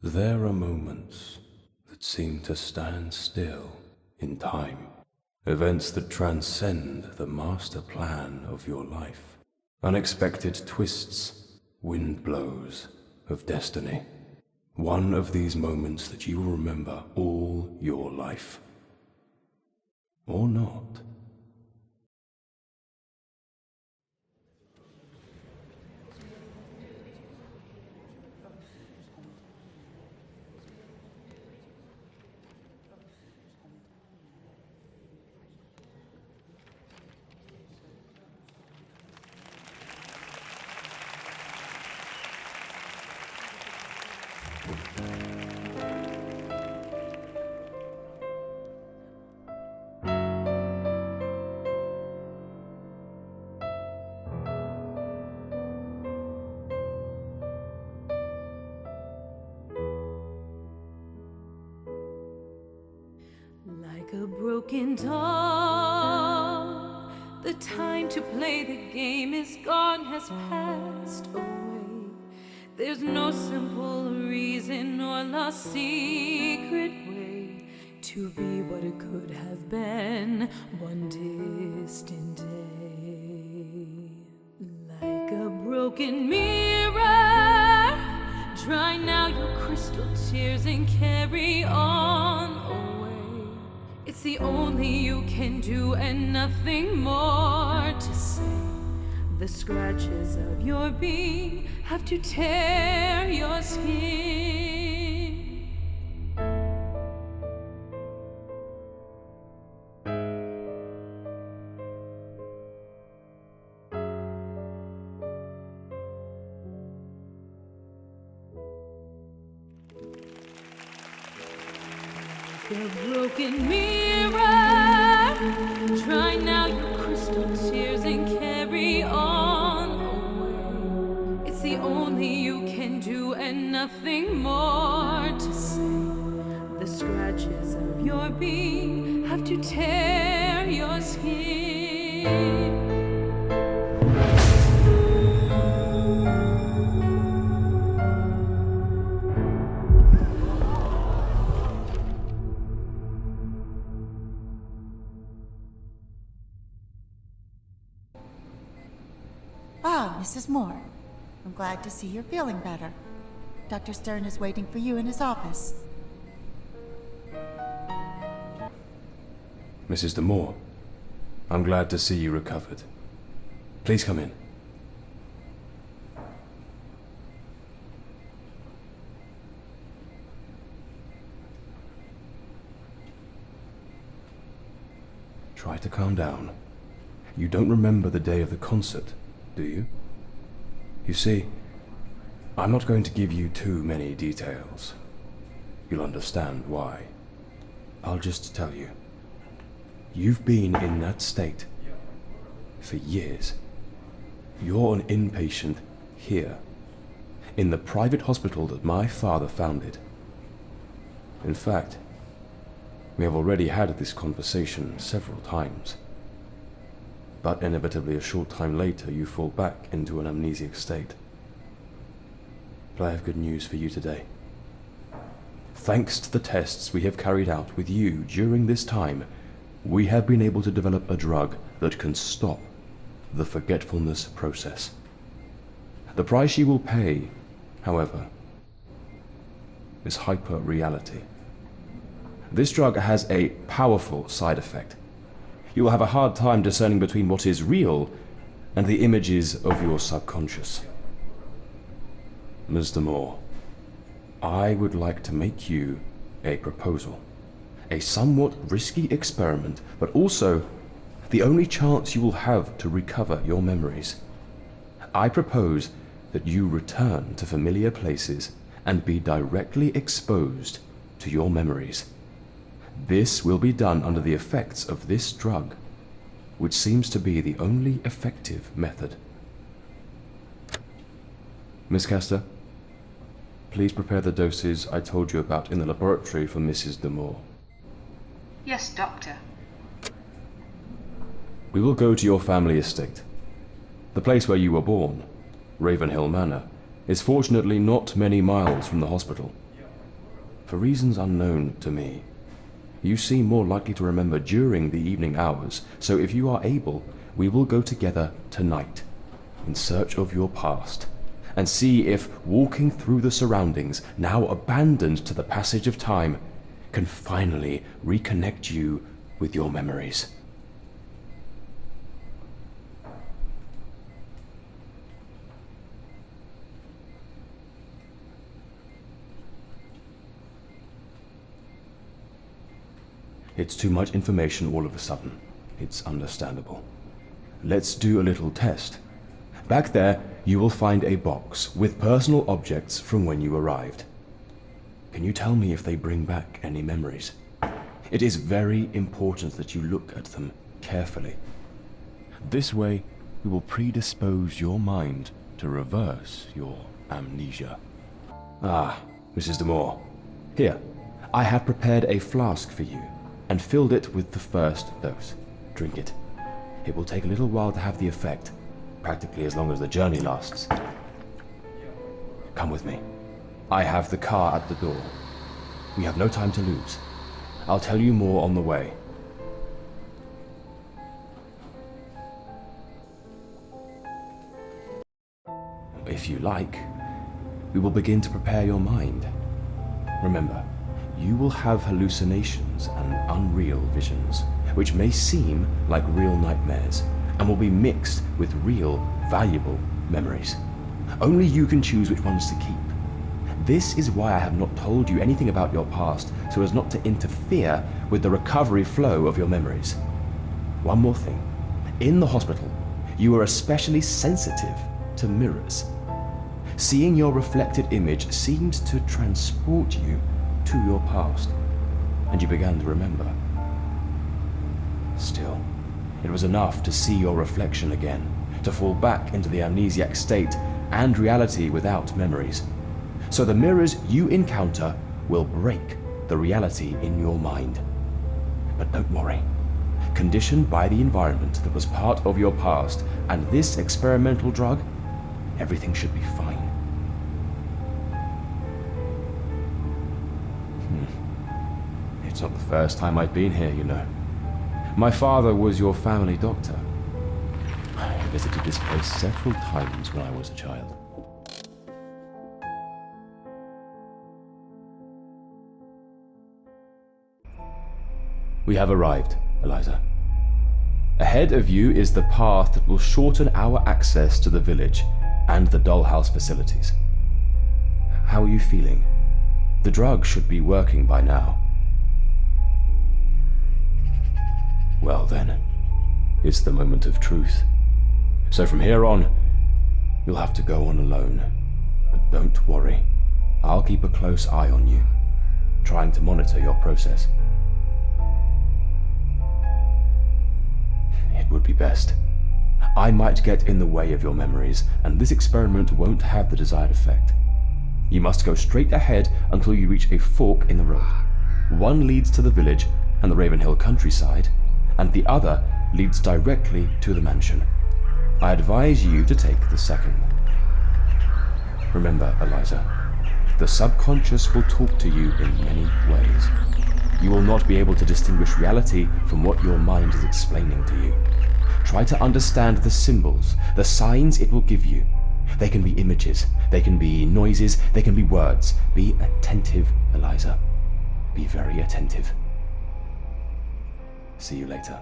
There are moments that seem to stand still in time. Events that transcend the master plan of your life. Unexpected twists, wind blows of destiny. One of these moments that you will remember all your life. Or not. Like a broken doll, the time to play the game is gone, has passed away. There's no simple reason or lost secret way to be what it could have been one distant day. Like a broken mirror, dry now your crystal tears and carry on away. It's the only you can do and nothing more to say. The scratches of your being have to tear your skin. The broken mirror, dry now your crystal tears and carry on away. It's the only you can do and nothing more to say. The scratches of your being have to tear your skin. Ah, Mrs. Moore. I'm glad to see you're feeling better. Dr. Stern is waiting for you in his office. Mrs. de Moor, I'm glad to see you recovered. Please come in. Try to calm down. You don't remember the day of the concert, do you? You see, I'm not going to give you too many details. You'll understand why. I'll just tell you. You've been in that state for years. You're an inpatient here, in the private hospital that my father founded. In fact, we have already had this conversation several times. But inevitably a short time later you fall back into an amnesic state. But I have good news for you today. Thanks to the tests we have carried out with you during this time, we have been able to develop a drug that can stop the forgetfulness process. The price you will pay, however, is hyper-reality. This drug has a powerful side effect. You will have a hard time discerning between what is real and the images of your subconscious. Ms. de Moor, I would like to make you a proposal. A somewhat risky experiment, but also the only chance you will have to recover your memories. I propose that you return to familiar places and be directly exposed to your memories. This will be done under the effects of this drug, which seems to be the only effective method. Miss Castor, please prepare the doses I told you about in the laboratory for Mrs. de Moor. Yes, Doctor. We will go to your family estate. The place where you were born, Ravenhill Manor, is fortunately not many miles from the hospital. For reasons unknown to me, you seem more likely to remember during the evening hours, so if you are able, we will go together tonight in search of your past and see if walking through the surroundings, now abandoned to the passage of time, can finally reconnect you with your memories. It's too much information all of a sudden. It's understandable. Let's do a little test. Back there, you will find a box with personal objects from when you arrived. Can you tell me if they bring back any memories? It is very important that you look at them carefully. This way, we will predispose your mind to reverse your amnesia. Ah, Mrs. de Moor. Here, I have prepared a flask for you and filled it with the first dose. Drink it. It will take a little while to have the effect, practically as long as the journey lasts. Come with me. I have the car at the door. We have no time to lose. I'll tell you more on the way. If you like, we will begin to prepare your mind. Remember, you will have hallucinations and unreal visions, which may seem like real nightmares, and will be mixed with real, valuable memories. Only you can choose which ones to keep. This is why I have not told you anything about your past, so as not to interfere with the recovery flow of your memories. One more thing. In the hospital, you are especially sensitive to mirrors. Seeing your reflected image seemed to transport you to your past, and you began to remember. Still, it was enough to see your reflection again, to fall back into the amnesiac state and reality without memories. So the mirrors you encounter will break the reality in your mind. But don't worry. Conditioned by the environment that was part of your past and this experimental drug, everything should be fine. It's not the first time I've been here, you know. My father was your family doctor. I visited this place several times when I was a child. We have arrived, Eliza. Ahead of you is the path that will shorten our access to the village and the Dollhouse facilities. How are you feeling? The drug should be working by now. Well then, it's the moment of truth. So from here on, you'll have to go on alone. But don't worry, I'll keep a close eye on you, trying to monitor your process. It would be best. I might get in the way of your memories, and this experiment won't have the desired effect. You must go straight ahead until you reach a fork in the road. One leads to the village and the Ravenhill countryside, and the other leads directly to the mansion. I advise you to take the second. Remember, Eliza, the subconscious will talk to you in many ways. You will not be able to distinguish reality from what your mind is explaining to you. Try to understand the symbols, the signs it will give you. They can be images, they can be noises, they can be words. Be attentive, Eliza. Be very attentive. See you later.